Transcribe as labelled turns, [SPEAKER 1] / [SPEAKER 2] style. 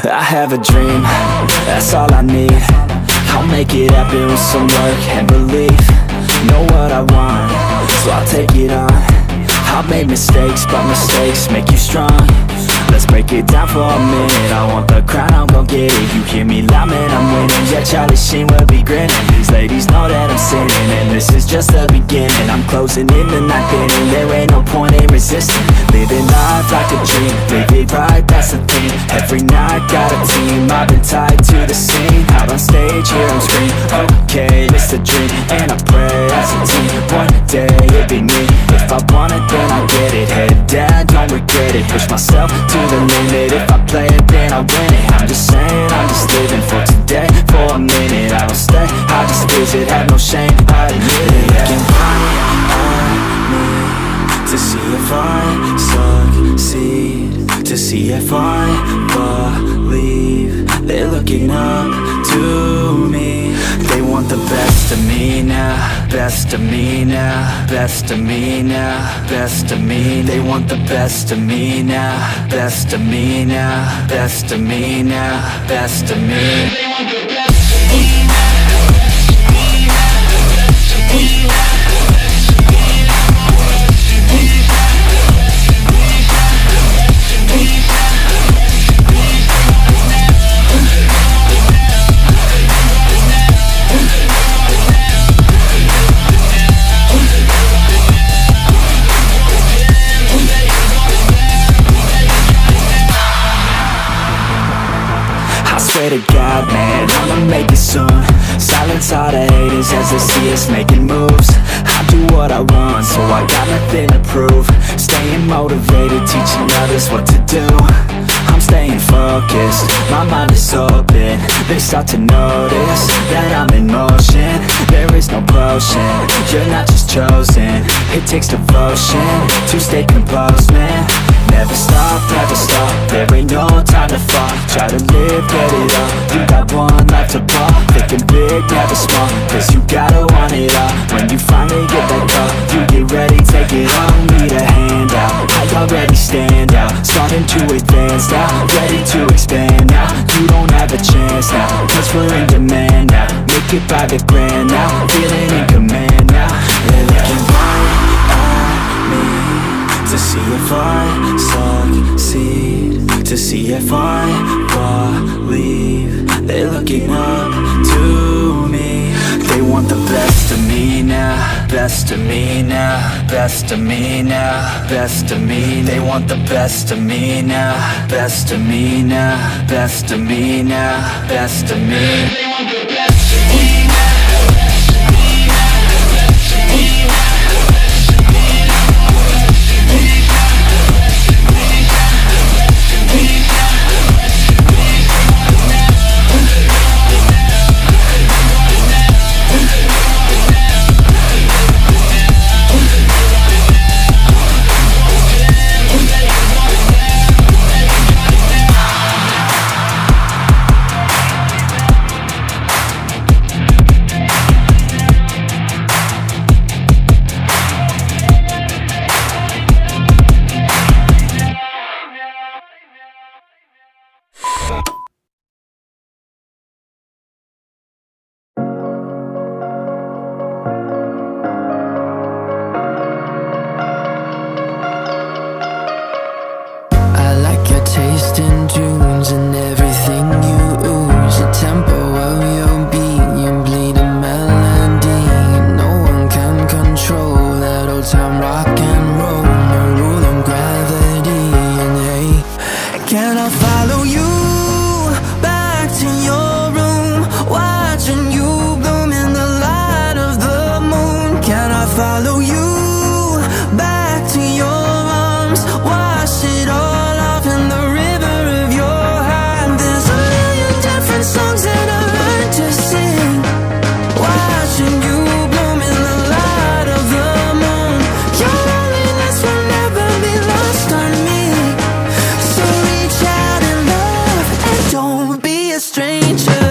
[SPEAKER 1] I have a dream, that's all I need. I'll make it happen with some work and belief. Know what I want, so I'll take it on. I've made mistakes, but mistakes make you strong. Let's break it down for a minute. I want the crown, I'm gon' get it. You hear me loud, man, I'm winning. Yeah, Charlie Sheen will be grinning. These ladies know that I'm sinning, and this is just the beginning. I'm closing in the night inning. There ain't no point in resisting. Living life like a dream, live it right, that's the thing. Every night got a team, I've been tied to the scene. Out on stage, here I'm screaming, okay, it's a dream. And I pray as a team, one day it'll be me. If I want it, then I get it. Head down, don't regret it. Push myself to the limit. If I play it, then I win it. I'm just saying, I'm just living for today. For a minute, I don't stay, I just visit. Have no shame, I admit it. Looking right at me to see if I succeed, to see if I believe. They're looking up to me. They want the best of me now, best of me now, best of me now, best of me. They want the best of me now, best of me now, best of me now, best of me. They want the best of me now. Swear to God, man, I'ma make it soon. Silence all the haters as they see us making moves. I do what I want, so I got nothing to prove. Staying motivated, teaching others what to do. I'm staying focused, my mind is open. They start to notice that I'm in motion. There is no potion, you're not just chosen. It takes devotion to stay composed, man. Never stop, there ain't no time to fall. Try to live, get it up, you got one life to ball. Thinking big, never small, cause you gotta want it all. When you finally get that call, you get ready, take it on. Need a handout, I already stand out. Starting to advance now, ready to expand now. You don't have a chance now, cause we're in demand now. Make it by the grand now, feeling in command now. They're looking right at me to see if I succeed, to see if I believe. They're looking up to me. They want the best of me now, best of me now, best of me now, best of me. They want the best of me now, best of me now, best of me now, best of me. They want the best of me now.
[SPEAKER 2] a stranger.